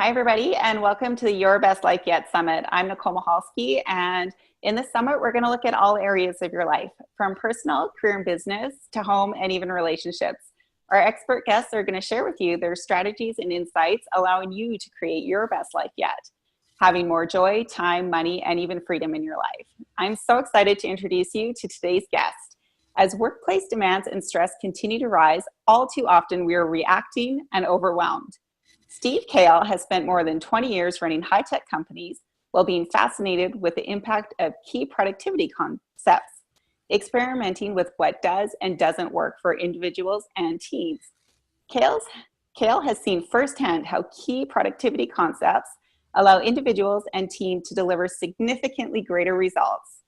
Hi, everybody, and welcome to the Your Best Life Yet Summit. I'm Nicole Mahalski, and in this summit, we're going to look at all areas of your life, from personal, career, and business to home and even relationships. Our expert guests are going to share with you their strategies and insights, allowing you to create your best life yet, having more joy, time, money, and even freedom in your life. I'm so excited to introduce you to today's guest. As workplace demands and stress continue to rise, all too often we are reacting and overwhelmed. Steve Kahle has spent more than 20 years running high-tech companies while being fascinated with the impact of key productivity concepts, experimenting with what does and doesn't work for individuals and teams. Kahle has seen firsthand how key productivity concepts allow individuals and teams to deliver significantly greater results.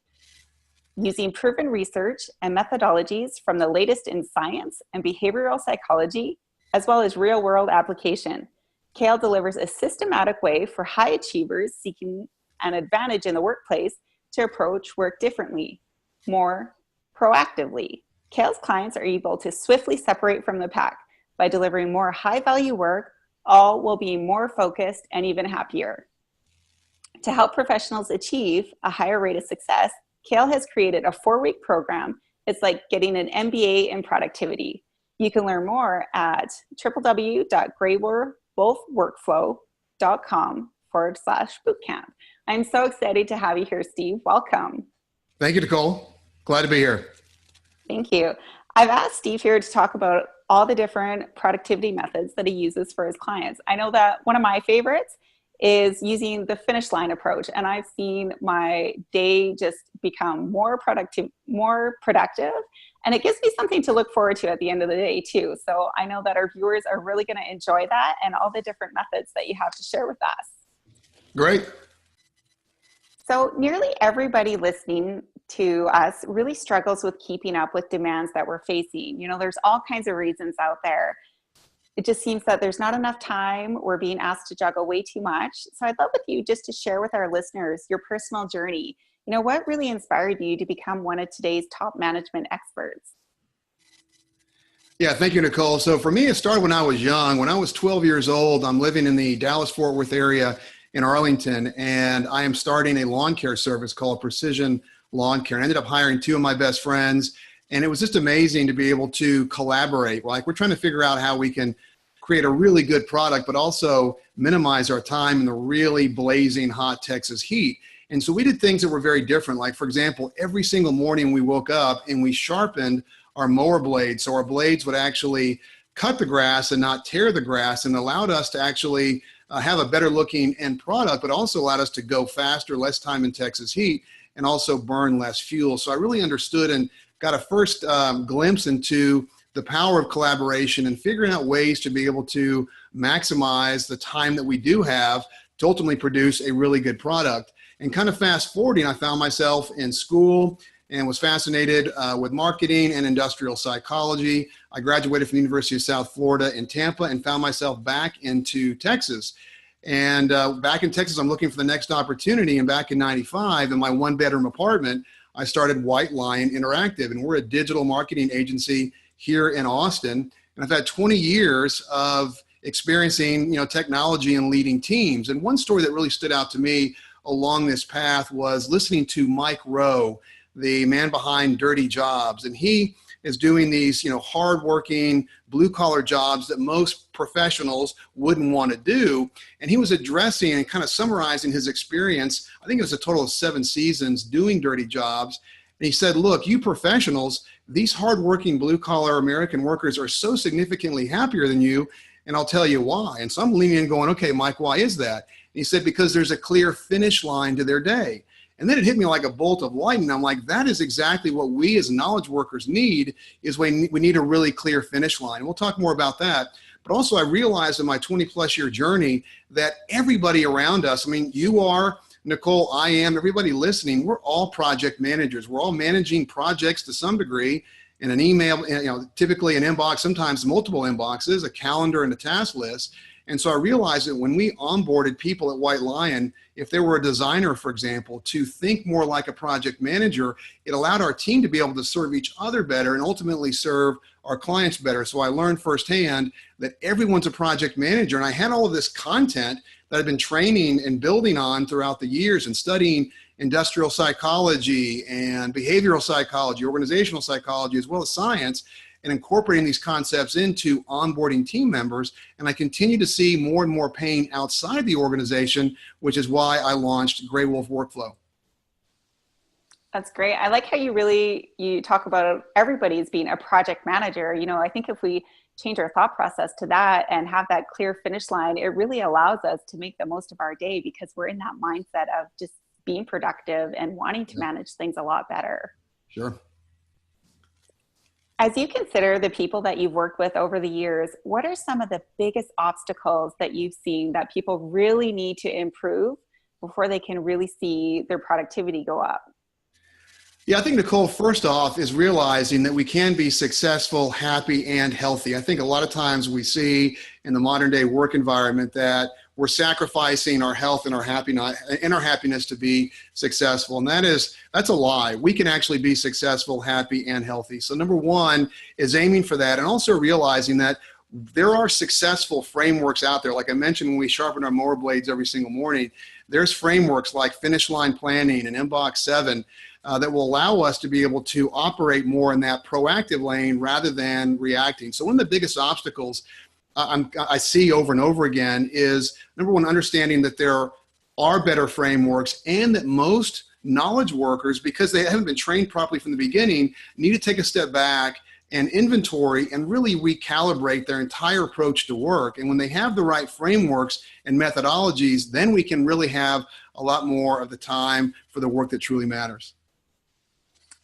Using proven research and methodologies from the latest in science and behavioral psychology, as well as real-world application, Kahle delivers a systematic way for high achievers seeking an advantage in the workplace to approach work differently, more proactively. Kahle's clients are able to swiftly separate from the pack by delivering more high-value work, all while being more focused and even happier. To help professionals achieve a higher rate of success, Kahle has created a 4-week program. It's like getting an MBA in productivity. You can learn more at www.greatworkflow.com/bootcamp. I'm so excited to have you here, Steve. Welcome. Thank you, Nicole. Glad to be here. Thank you. I've asked Steve here to talk about all the different productivity methods that he uses for his clients. I know that one of my favorites is using the finish line approach, and I've seen my day just become more productive, and it gives me something to look forward to at the end of the day too. So I know that our viewers are really going to enjoy that and all the different methods that you have to share with us. Great. So nearly everybody listening to us really struggles with keeping up with demands that we're facing. You know, there's all kinds of reasons out there. It just seems that there's not enough time. We're being asked to juggle way too much. So I'd love with you just to share with our listeners your personal journey. You know, what really inspired you to become one of today's top management experts? Yeah, thank you, Nicole. So for me, it started when I was young. When I was 12 years old, I'm living in the Dallas-Fort Worth area in Arlington, and I am starting a lawn care service called Precision Lawn Care. I ended up hiring 2 of my best friends, and it was just amazing to be able to collaborate. Like, we're trying to figure out how we can create a really good product, but also minimize our time in the really blazing hot Texas heat. And so we did things that were very different. Like, for example, every single morning we woke up and we sharpened our mower blades. So our blades would actually cut the grass and not tear the grass, and allowed us to actually have a better looking end product, but also allowed us to go faster, less time in Texas heat, and also burn less fuel. So I really understood and got a first glimpse into the power of collaboration and figuring out ways to be able to maximize the time that we do have to ultimately produce a really good product. And kind of fast forwarding, I found myself in school and was fascinated with marketing and industrial psychology. I graduated from the University of South Florida in Tampa and found myself back into Texas. And back in Texas, I'm looking for the next opportunity. And back in '95, in my 1-bedroom apartment, I started White Lion Interactive. And we're a digital marketing agency here in Austin. And I've had 20 years of experiencing, technology and leading teams. And one story that really stood out to me along this path was listening to Mike Rowe, the man behind Dirty Jobs. And he is doing these, hardworking blue-collar jobs that most professionals wouldn't want to do. And he was addressing and kind of summarizing his experience. I think it was a total of 7 seasons doing Dirty Jobs. And he said, look, you professionals, these hardworking blue-collar American workers are so significantly happier than you, and I'll tell you why. And so I'm leaning in going, okay, Mike, why is that? And he said, because there's a clear finish line to their day. And then it hit me like a bolt of lightning. I'm like, that is exactly what we as knowledge workers need, is we need a really clear finish line. And we'll talk more about that. But also I realized in my 20-plus year journey that everybody around us, you are, Nicole, I am, everybody listening, we're all project managers. We're all managing projects to some degree in an email, typically an inbox, sometimes multiple inboxes, a calendar and a task list. And so I realized that when we onboarded people at White Lion, if they were a designer, for example, to think more like a project manager, it allowed our team to be able to serve each other better and ultimately serve our clients better. So I learned firsthand that everyone's a project manager. And I had all of this content that I've been training and building on throughout the years and studying industrial psychology and behavioral psychology, organizational psychology, as well as science, and incorporating these concepts into onboarding team members. And I continue to see more and more pain outside the organization, which is why I launched Grey Wolf Workflow. That's great. I like how you talk about everybody as being a project manager. You know, I think if we change our thought process to that and have that clear finish line, it really allows us to make the most of our day because we're in that mindset of just being productive and wanting to manage things a lot better. Sure. As you consider the people that you've worked with over the years, what are some of the biggest obstacles that you've seen that people really need to improve before they can really see their productivity go up? Yeah, I think, Nicole, first off is realizing that we can be successful, happy, and healthy. I think a lot of times we see in the modern day work environment that we're sacrificing our health and our happiness to be successful. And that's a lie. We can actually be successful, happy, and healthy. So number one is aiming for that and also realizing that there are successful frameworks out there. Like I mentioned, when we sharpen our mower blades every single morning, there's frameworks like finish line planning and Inbox 7 that will allow us to be able to operate more in that proactive lane rather than reacting. So one of the biggest obstacles I see over and over again is, number one, understanding that there are better frameworks and that most knowledge workers, because they haven't been trained properly from the beginning, need to take a step back and inventory and really recalibrate their entire approach to work. And when they have the right frameworks and methodologies, then we can really have a lot more of the time for the work that truly matters.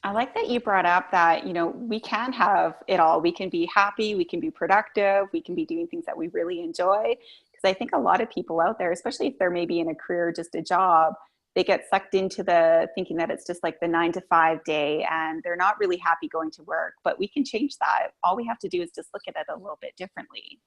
I like that you brought up that, you know, we can have it all. We can be happy, we can be productive, we can be doing things that we really enjoy. Because I think a lot of people out there, especially if they're maybe in a career, just a job, they get sucked into the thinking that it's just like the 9-to-5 day and they're not really happy going to work. But we can change that. All we have to do is just look at it a little bit differently.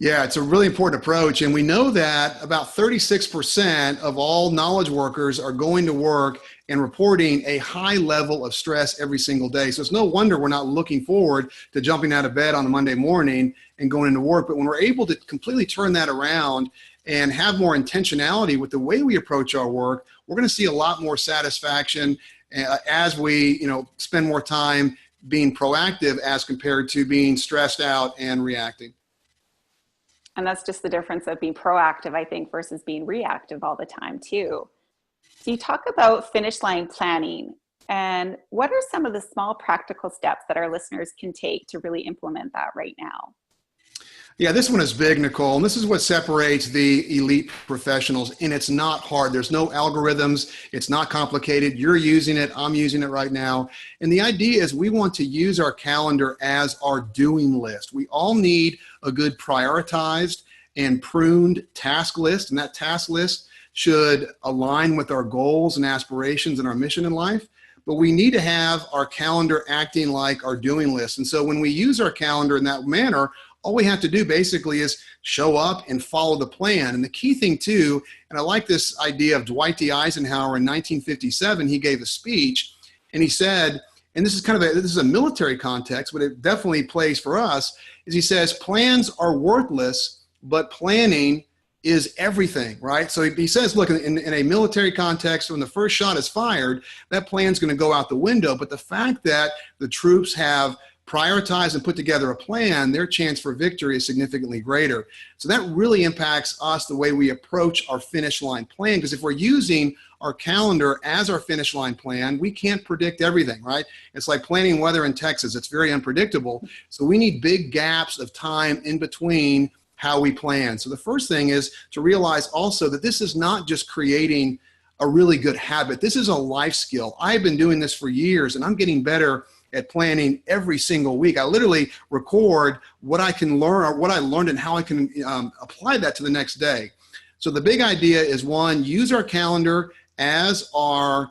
Yeah, it's a really important approach. And we know that about 36% of all knowledge workers are going to work and reporting a high level of stress every single day. So it's no wonder we're not looking forward to jumping out of bed on a Monday morning and going into work. But when we're able to completely turn that around and have more intentionality with the way we approach our work, we're going to see a lot more satisfaction as we, spend more time being proactive as compared to being stressed out and reacting. And that's just the difference of being proactive, I think, versus being reactive all the time too. So you talk about finish line planning, and what are some of the small practical steps that our listeners can take to really implement that right now? Yeah, this one is big, Nicole, and this is what separates the elite professionals, and it's not hard. There's no algorithms. It's not complicated. You're using it. I'm using it right now. And the idea is we want to use our calendar as our doing list. We all need a good prioritized and pruned task list, and that task list should align with our goals and aspirations and our mission in life. But we need to have our calendar acting like our doing list. And so when we use our calendar in that manner, all we have to do basically is show up and follow the plan. And the key thing too, and I like this idea of Dwight D. Eisenhower in 1957, he gave a speech and he said, and this is a military context, but it definitely plays for us, is he says, plans are worthless, but planning is everything, right? So he says, look, in a military context, when the first shot is fired, that plan's going to go out the window. But the fact that the troops have prioritize and put together a plan, their chance for victory is significantly greater. So that really impacts us, the way we approach our finish line plan, because if we're using our calendar as our finish line plan, we can't predict everything, right? It's like planning weather in Texas. It's very unpredictable. So we need big gaps of time in between how we plan. So the first thing is to realize also that this is not just creating a really good habit. This is a life skill. I've been doing this for years and I'm getting better at planning every single week. I literally record what I can learn or what I learned and how I can apply that to the next day. So the big idea is, one, use our calendar as our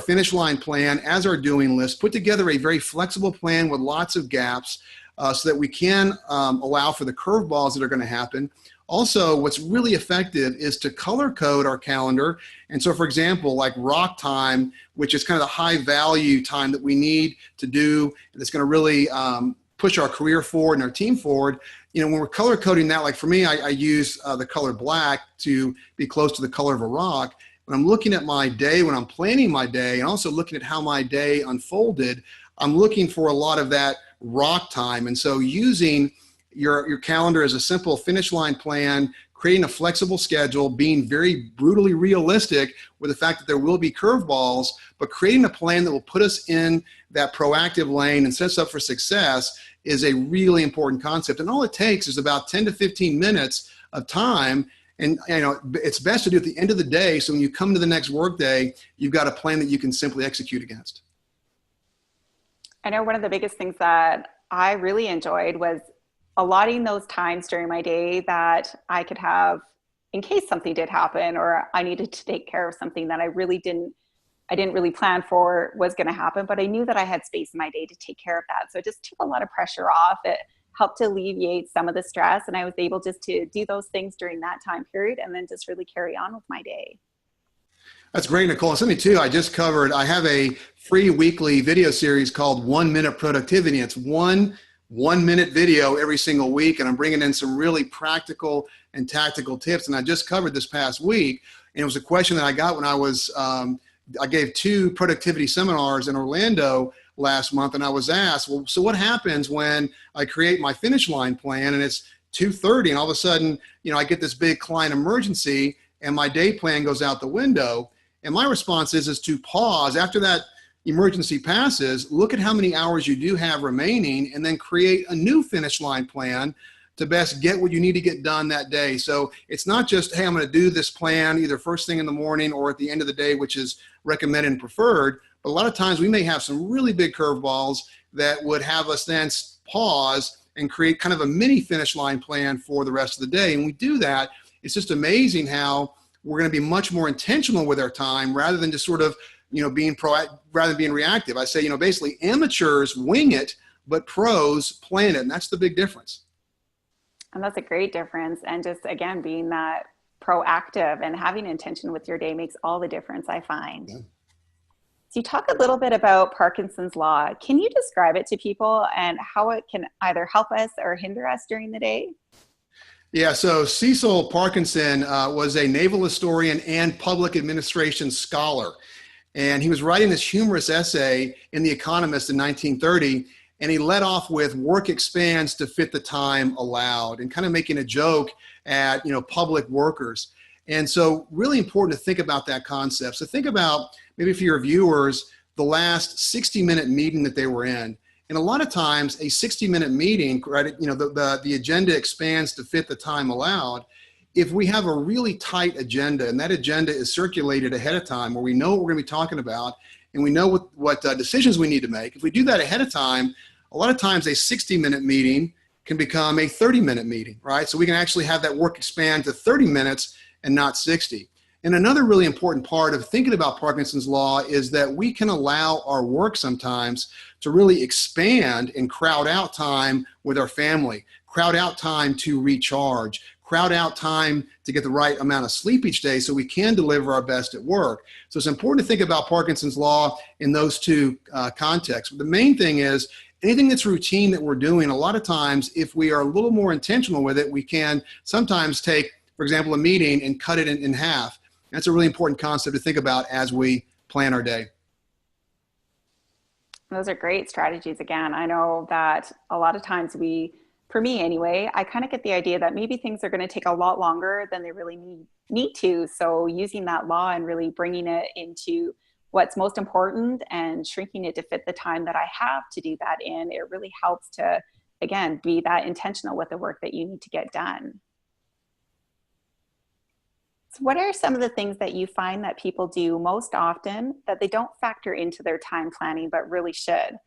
finish line plan, as our doing list, put together a very flexible plan with lots of gaps. so that we can allow for the curveballs that are going to happen. Also, what's really effective is to color code our calendar. And so, for example, like rock time, which is kind of the high value time that we need to do, that's going to really push our career forward and our team forward. You know, when we're color coding that, like for me, I use the color black to be close to the color of a rock. When I'm looking at my day, when I'm planning my day, and also looking at how my day unfolded, I'm looking for a lot of that rock time. And so using your calendar as a simple finish line plan, creating a flexible schedule, being very brutally realistic with the fact that there will be curveballs, but creating a plan that will put us in that proactive lane and set us up for success is a really important concept. And all it takes is about 10 to 15 minutes of time. And you know, it's best to do at the end of the day, so when you come to the next workday, you've got a plan that you can simply execute against. I know one of the biggest things that I really enjoyed was allotting those times during my day that I could have in case something did happen or I needed to take care of something that I didn't really plan for was going to happen, but I knew that I had space in my day to take care of that. So it just took a lot of pressure off. It helped to alleviate some of the stress, and I was able just to do those things during that time period and then just really carry on with my day. That's great, Nicole. Something too I just covered, I have a free weekly video series called 1 Minute Productivity. It's one minute video every single week, and I'm bringing in some really practical and tactical tips. And I just covered this past week, and it was a question that I got when I was, I gave 2 productivity seminars in Orlando last month, and I was asked, well, so what happens when I create my finish line plan and it's 2:30 and all of a sudden, you know, I get this big client emergency and my day plan goes out the window? And my response is to pause after that emergency passes, look at how many hours you do have remaining, and then create a new finish line plan to best get what you need to get done that day. So it's not just, hey, I'm going to do this plan either first thing in the morning or at the end of the day, which is recommended and preferred. But a lot of times we may have some really big curveballs that would have us then pause and create kind of a mini finish line plan for the rest of the day. And we do that. It's just amazing how we're going to be much more intentional with our time rather than just sort of, you know, being proactive rather than being reactive. I say, you know, basically amateurs wing it, but pros plan it. And that's the big difference. And that's a great difference. And just, again, being that proactive and having intention with your day makes all the difference, I find. Yeah. So you talk a little bit about Parkinson's Law. Can you describe it to people and how it can either help us or hinder us during the day? Yeah, so Cecil Parkinson was a naval historian and public administration scholar. And he was writing this humorous essay in The Economist in 1930, and he led off with work expands to fit the time allowed, and kind of making a joke at, you know, public workers. And so really important to think about that concept. So think about, maybe for your viewers, the last 60-minute meeting that they were in. And a lot of times a 60-minute meeting, right, you know, the agenda expands to fit the time allowed. If we have a really tight agenda and that agenda is circulated ahead of time where we know what we're going to be talking about and we know what decisions we need to make, if we do that ahead of time, a lot of times a 60-minute meeting can become a 30-minute meeting, right? So we can actually have that work expand to 30 minutes and not 60. And another really important part of thinking about Parkinson's Law is that we can allow our work sometimes to really expand and crowd out time with our family, crowd out time to recharge, crowd out time to get the right amount of sleep each day so we can deliver our best at work. So it's important to think about Parkinson's Law in those two contexts. But the main thing is anything that's routine that we're doing, a lot of times, if we are a little more intentional with it, we can sometimes take, for example, a meeting and cut it in half. That's a really important concept to think about as we plan our day. Those are great strategies. Again, I know that a lot of times for me anyway, I kind of get the idea that maybe things are going to take a lot longer than they really need to. So using that law and really bringing it into what's most important and shrinking it to fit the time that I have to do that in, it really helps to, again, be that intentional with the work that you need to get done. So what are some of the things that you find that people do most often that they don't factor into their time planning but really should?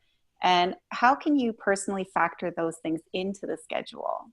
And how can you personally factor those things into the schedule?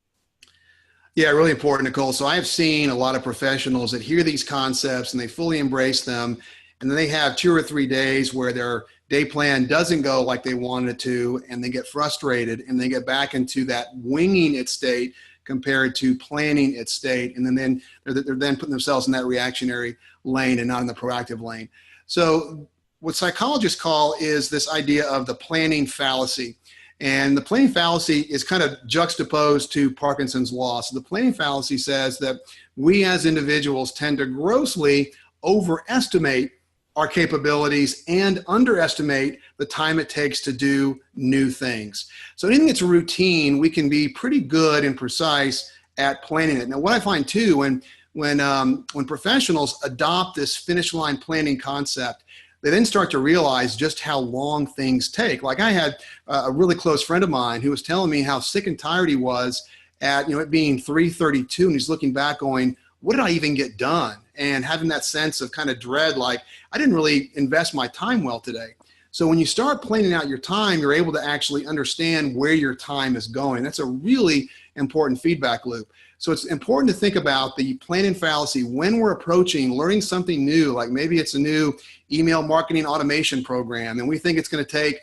Yeah, really important, Nicole. So I've seen a lot of professionals that hear these concepts and they fully embrace them. And then they have 2 or 3 days where their day plan doesn't go like they wanted it to, and they get frustrated and they get back into that winging it state compared to planning its state. And then they're then putting themselves in that reactionary lane and not in the proactive lane. So what psychologists call is this idea of the planning fallacy. And the planning fallacy is kind of juxtaposed to Parkinson's Law. So the planning fallacy says that we as individuals tend to grossly overestimate our capabilities and underestimate the time it takes to do new things. So anything that's routine, we can be pretty good and precise at planning it. Now, what I find too, when professionals adopt this finish line planning concept, they then start to realize just how long things take. Like I had a really close friend of mine who was telling me how sick and tired he was at, it being 3:32, and he's looking back going, what did I even get done? And having that sense of kind of dread, like I didn't really invest my time well today. So when you start planning out your time, you're able to actually understand where your time is going. That's a really important feedback loop. So it's important to think about the planning fallacy when we're approaching learning something new, like maybe it's a new email marketing automation program, and we think it's going to take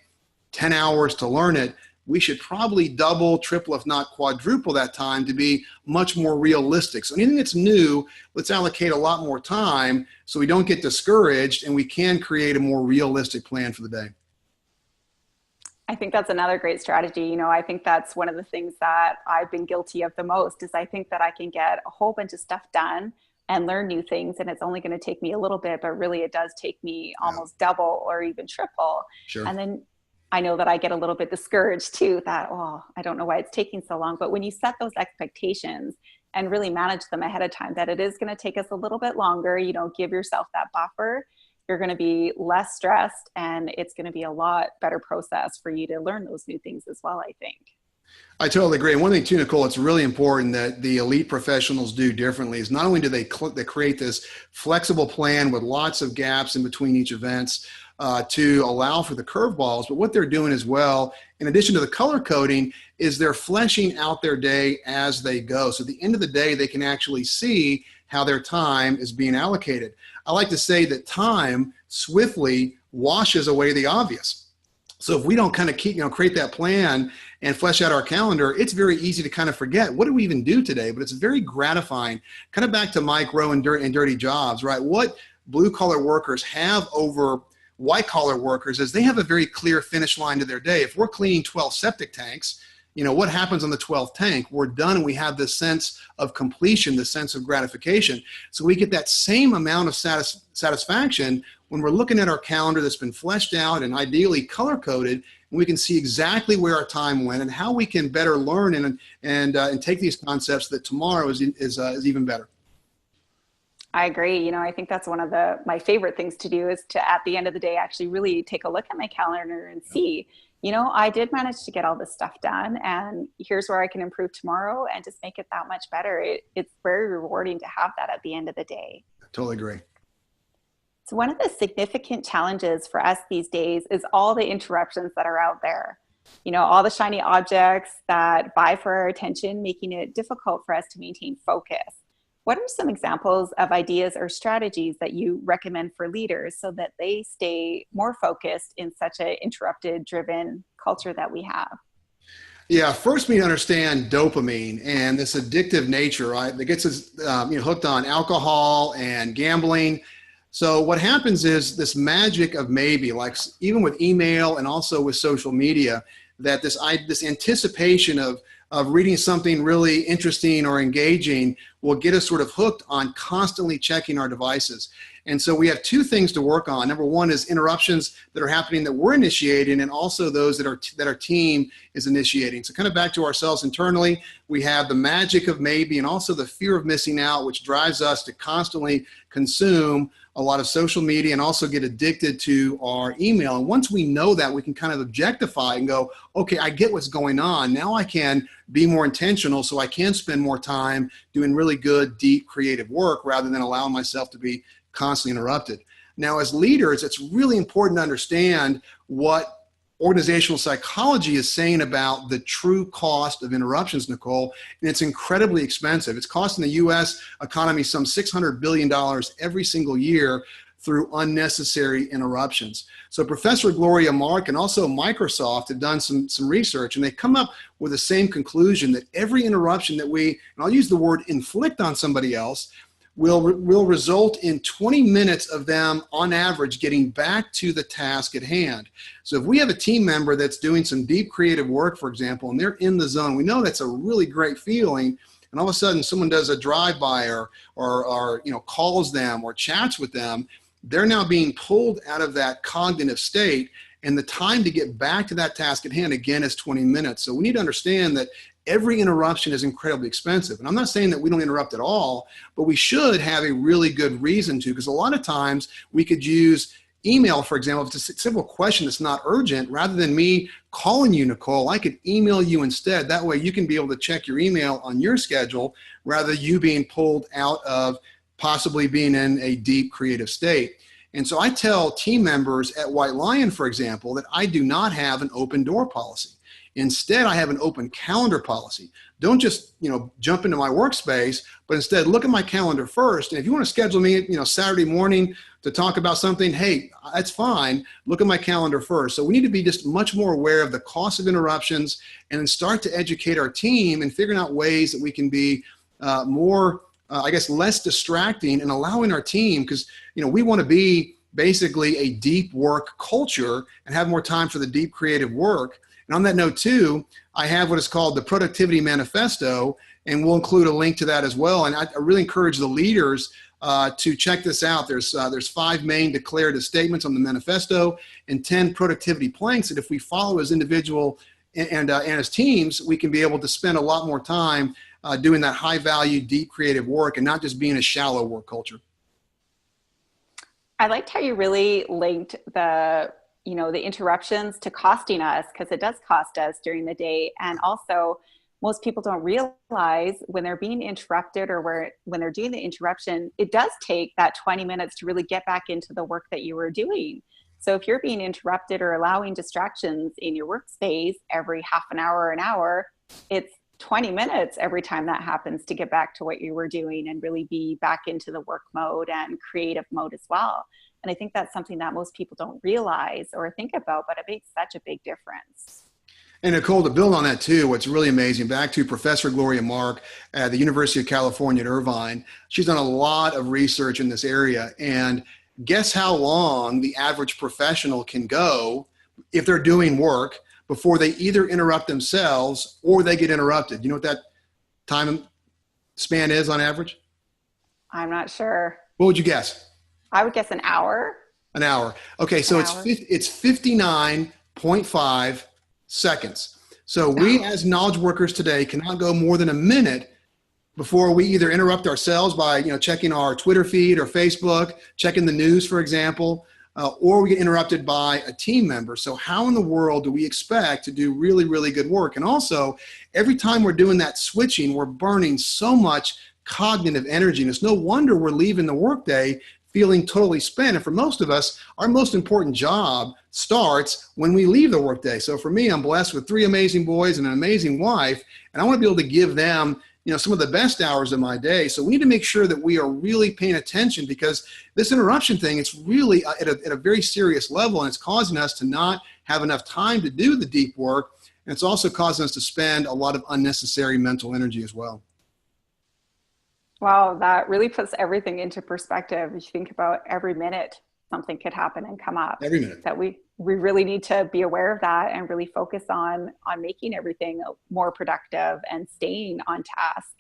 10 hours to learn it. We should probably double, triple, if not quadruple that time to be much more realistic. So anything that's new, let's allocate a lot more time so we don't get discouraged and we can create a more realistic plan for the day. I think that's another great strategy. I think that's one of the things that I've been guilty of the most is I think that I can get a whole bunch of stuff done and learn new things, and it's only going to take me a little bit, but really it does take me almost double or even triple. Sure. And then I know that I get a little bit discouraged too, that, I don't know why it's taking so long. But when you set those expectations and really manage them ahead of time, that it is going to take us a little bit longer, give yourself that buffer, you're going to be less stressed, and it's going to be a lot better process for you to learn those new things as well, I think. I totally agree. And one thing too, Nicole, it's really important that the elite professionals do differently is not only do they create this flexible plan with lots of gaps in between each events, to allow for the curveballs, but what they're doing as well, in addition to the color coding, is they're fleshing out their day as they go. So at the end of the day, they can actually see how their time is being allocated. I like to say that time swiftly washes away the obvious. So if we don't kind of create that plan and flesh out our calendar, it's very easy to kind of forget, what did we even do today? But it's very gratifying, kind of back to Mike Rowe and Dirty Jobs, right? What blue collar workers have over white collar workers is they have a very clear finish line to their day. If we're cleaning 12 septic tanks, what happens on the 12th tank? We're done, and we have this sense of completion, this sense of gratification. So we get that same amount of satisfaction when we're looking at our calendar that's been fleshed out and ideally color coded, and we can see exactly where our time went and how we can better learn and take these concepts that tomorrow is even better. I agree. I think that's one of my favorite things to do is to, at the end of the day, actually really take a look at my calendar and see, I did manage to get all this stuff done, and here's where I can improve tomorrow and just make it that much better. It's very rewarding to have that at the end of the day. I totally agree. So one of the significant challenges for us these days is all the interruptions that are out there. All the shiny objects that vie for our attention, making it difficult for us to maintain focus. What are some examples of ideas or strategies that you recommend for leaders so that they stay more focused in such an interrupted-driven culture that we have? Yeah, first we need to understand dopamine and this addictive nature, right? That gets us hooked on alcohol and gambling. So what happens is this magic of maybe, like even with email and also with social media, that this anticipation of reading something really interesting or engaging will get us sort of hooked on constantly checking our devices. And so we have two things to work on. Number one is interruptions that are happening that we're initiating, and also those that our team is initiating. So kind of back to ourselves internally, we have the magic of maybe and also the fear of missing out, which drives us to constantly consume a lot of social media and also get addicted to our email. And once we know that, we can kind of objectify and go, okay, I get what's going on. Now I can be more intentional so I can spend more time doing really good, deep, creative work rather than allowing myself to be constantly interrupted. Now, as leaders, it's really important to understand what organizational psychology is saying about the true cost of interruptions, Nicole, and it's incredibly expensive. It's costing the U.S. economy some $600 billion every single year through unnecessary interruptions. So Professor Gloria Mark and also Microsoft have done some research, and they come up with the same conclusion that every interruption that we, and I'll use the word inflict on somebody else, will result in 20 minutes of them on average getting back to the task at hand. So if we have a team member that's doing some deep creative work, for example, and they're in the zone, we know that's a really great feeling. And all of a sudden someone does a drive-by or calls them or chats with them, they're now being pulled out of that cognitive state, and the time to get back to that task at hand again is 20 minutes. So we need to understand that every interruption is incredibly expensive. And I'm not saying that we don't interrupt at all, but we should have a really good reason to, because a lot of times we could use email, for example. If it's a simple question that's not urgent, rather than me calling you, Nicole, I could email you instead. That way you can be able to check your email on your schedule rather than you being pulled out of possibly being in a deep creative state. And so I tell team members at White Lion, for example, that I do not have an open door policy. Instead, I have an open calendar policy. Don't just, jump into my workspace, but instead look at my calendar first. And if you want to schedule me, Saturday morning to talk about something, hey, that's fine. Look at my calendar first. So we need to be just much more aware of the cost of interruptions, and then start to educate our team and figuring out ways that we can be more, less distracting, and allowing our team, because, we want to be basically a deep work culture and have more time for the deep creative work. And on that note too, I have what is called the Productivity Manifesto, and we'll include a link to that as well. And I really encourage the leaders to check this out. There's 5 main declarative statements on the manifesto and 10 productivity planks that if we follow as individual and as teams, we can be able to spend a lot more time doing that high value, deep creative work, and not just being a shallow work culture. I liked how you really linked the interruptions to costing us, because it does cost us during the day. And also, most people don't realize when they're being interrupted or when they're doing the interruption, it does take that 20 minutes to really get back into the work that you were doing. So if you're being interrupted or allowing distractions in your workspace every half an hour or an hour, it's 20 minutes every time that happens to get back to what you were doing and really be back into the work mode and creative mode as well. And I think that's something that most people don't realize or think about, but it makes such a big difference. And Nicole, to build on that too, what's really amazing, back to Professor Gloria Mark at the University of California at Irvine, she's done a lot of research in this area. And guess how long the average professional can go if they're doing work before they either interrupt themselves or they get interrupted? You know what that time span is on average? I'm not sure. What would you guess? I would guess an hour. An hour. Okay, so it's 59.5 seconds. So we as knowledge workers today cannot go more than a minute before we either interrupt ourselves by checking our Twitter feed or Facebook, checking the news, for example, or we get interrupted by a team member. So how in the world do we expect to do really, really good work? And also, every time we're doing that switching, we're burning so much cognitive energy. And it's no wonder we're leaving the workday feeling totally spent. And for most of us, our most important job starts when we leave the workday. So for me, I'm blessed with 3 amazing boys and an amazing wife, and I want to be able to give them some of the best hours of my day. So we need to make sure that we are really paying attention, because this interruption thing, it's really at a very serious level, and it's causing us to not have enough time to do the deep work. And it's also causing us to spend a lot of unnecessary mental energy as well. Wow, that really puts everything into perspective. If you think about every minute, something could happen and come up. Every minute. That we really need to be aware of that and really focus on making everything more productive and staying on task.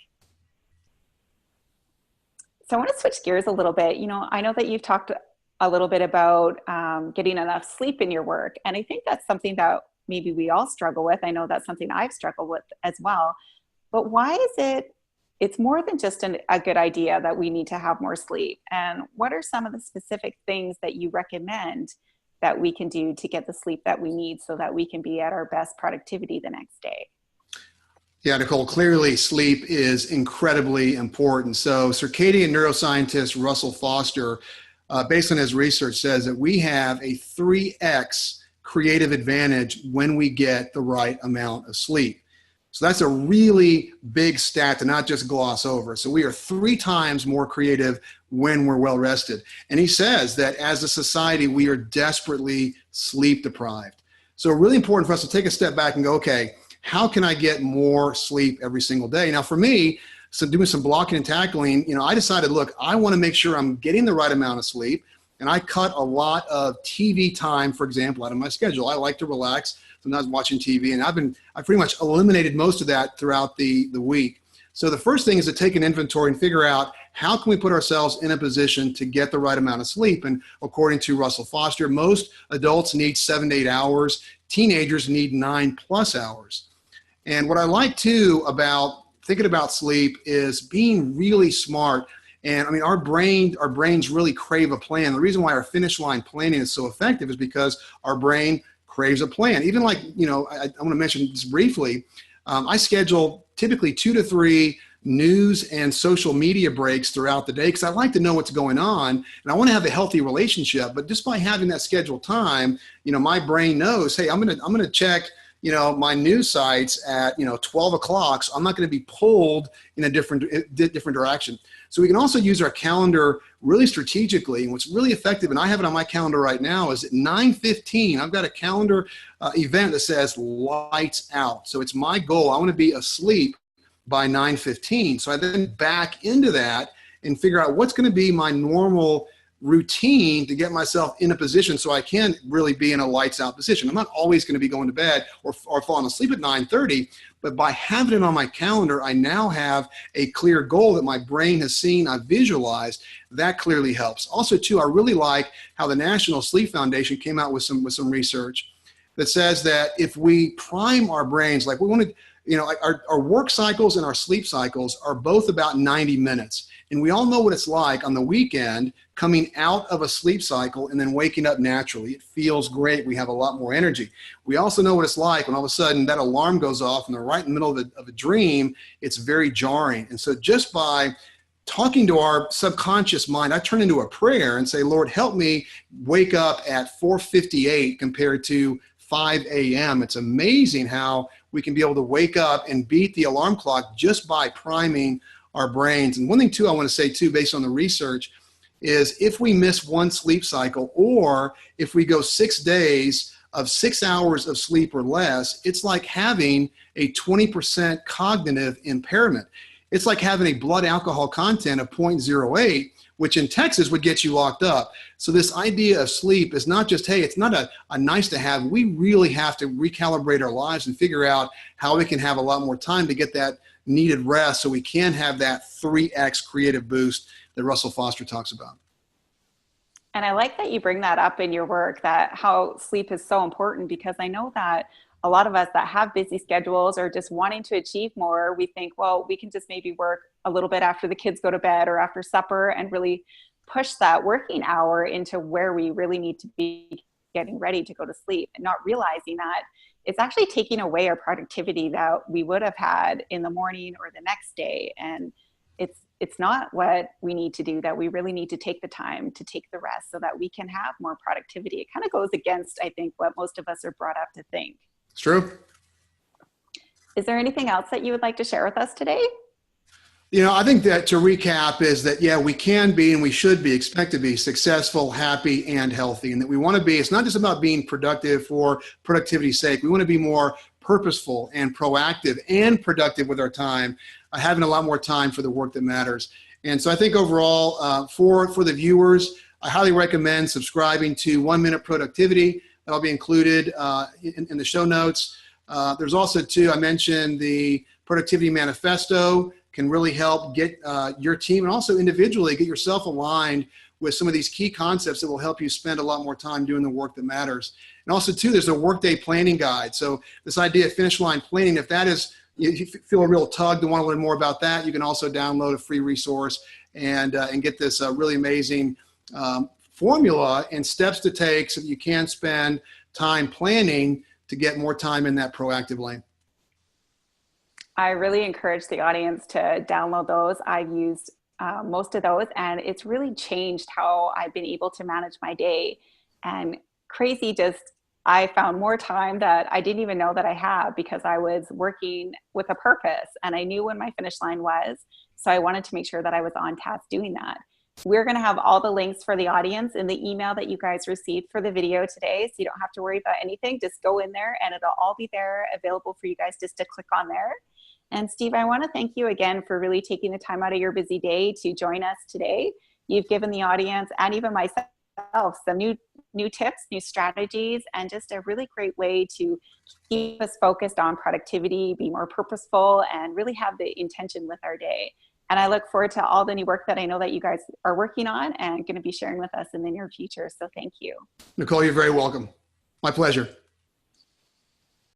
So I want to switch gears a little bit. I know that you've talked a little bit about getting enough sleep in your work. And I think that's something that maybe we all struggle with. I know that's something I've struggled with as well. But why is it's more than just a good idea that we need to have more sleep? And what are some of the specific things that you recommend that we can do to get the sleep that we need so that we can be at our best productivity the next day? Yeah, Nicole, clearly sleep is incredibly important. So circadian neuroscientist Russell Foster, based on his research, says that we have a 3x creative advantage when we get the right amount of sleep. So that's a really big stat to not just gloss over. So we are 3 times more creative when we're well rested. And he says that as a society, we are desperately sleep deprived. So really important for us to take a step back and go, okay, how can I get more sleep every single day? Now for me, so doing some blocking and tackling, I decided, look, I want to make sure I'm getting the right amount of sleep. And I cut a lot of TV time, for example, out of my schedule. I like to relax, sometimes watching TV, and I've pretty much eliminated most of that throughout the week. So the first thing is to take an inventory and figure out how can we put ourselves in a position to get the right amount of sleep. And according to Russell Foster, most adults need 7 to 8 hours. Teenagers need 9+ hours. And what I like too about thinking about sleep is being really smart. And I mean, our brains really crave a plan. The reason why our finish line planning is so effective is because our brain craves a plan. Even like, I want to mention this briefly. I schedule typically 2 to 3 news and social media breaks throughout the day because I like to know what's going on and I want to have a healthy relationship. But just by having that scheduled time, my brain knows, hey, I'm gonna check my news sites at 12 o'clock. So I'm not going to be pulled in a different direction. So we can also use our calendar really strategically. And what's really effective, and I have it on my calendar right now, is at 9:15. I've got a calendar event that says lights out. So it's my goal. I want to be asleep by 9:15. So I then back into that and figure out what's going to be my normal routine to get myself in a position so I can really be in a lights out position. I'm not always going to be going to bed or falling asleep at 9:30, but by having it on my calendar, I now have a clear goal that my brain has seen, I've visualized. That clearly helps. Also too, I really like how the National Sleep Foundation came out with some research that says that if we prime our brains, like we want to, our work cycles and our sleep cycles are both about 90 minutes. And we all know what it's like on the weekend coming out of a sleep cycle and then waking up naturally. It feels great. We have a lot more energy. We also know what it's like when all of a sudden that alarm goes off and they're right in the middle of a dream. It's very jarring. And so just by talking to our subconscious mind, I turn into a prayer and say, Lord, help me wake up at 4:58 compared to 5 a.m. It's amazing how we can be able to wake up and beat the alarm clock just by priming our brains. And one thing too I want to say too, based on the research, is if we miss one sleep cycle or if we go 6 days of 6 hours of sleep or less, it's like having a 20% cognitive impairment. It's like having a blood alcohol content of 0.08, which in Texas would get you locked up. So this idea of sleep is not just, hey, it's not a nice to have. We really have to recalibrate our lives and figure out how we can have a lot more time to get that needed rest so we can have that 3x creative boost that Russell Foster talks about. And I like that you bring that up in your work, that how sleep is so important, because I know that a lot of us that have busy schedules or just wanting to achieve more, we think, well, we can just maybe work a little bit after the kids go to bed or after supper and really push that working hour into where we really need to be getting ready to go to sleep, and not realizing that it's actually taking away our productivity that we would have had in the morning or the next day. And it's not what we need to do, that we really need to take the time to take the rest so that we can have more productivity. It kind of goes against, I think, what most of us are brought up to think. It's true. Is there anything else that you would like to share with us today? I think that to recap is that, yeah, we can be and we should be, expect to be successful, happy, and healthy. And that we want to be, it's not just about being productive for productivity's sake. We want to be more purposeful and proactive and productive with our time, having a lot more time for the work that matters. And so I think overall, for the viewers, I highly recommend subscribing to 1 Minute Productivity. That'll be included in the show notes. There's also, too, I mentioned the Productivity Manifesto can really help get your team and also individually get yourself aligned with some of these key concepts that will help you spend a lot more time doing the work that matters. And also, too, there's a workday planning guide. So this idea of finish line planning, if that is, if you feel a real tug to want to learn more about that, you can also download a free resource and get this really amazing formula and steps to take so that you can spend time planning to get more time in that proactive lane. I really encourage the audience to download those. I've used most of those, and it's really changed how I've been able to manage my day. And crazy, just I found more time that I didn't even know that I had because I was working with a purpose and I knew when my finish line was. So I wanted to make sure that I was on task doing that. We're going to have all the links for the audience in the email that you guys received for the video today. So you don't have to worry about anything. Just go in there and it'll all be there available for you guys just to click on there. And Steve, I want to thank you again for really taking the time out of your busy day to join us today. You've given the audience and even myself some new tips, new strategies, and just a really great way to keep us focused on productivity, be more purposeful, and really have the intention with our day. And I look forward to all the new work that I know that you guys are working on and going to be sharing with us in the near future. So thank you. Nicole, you're very welcome. My pleasure.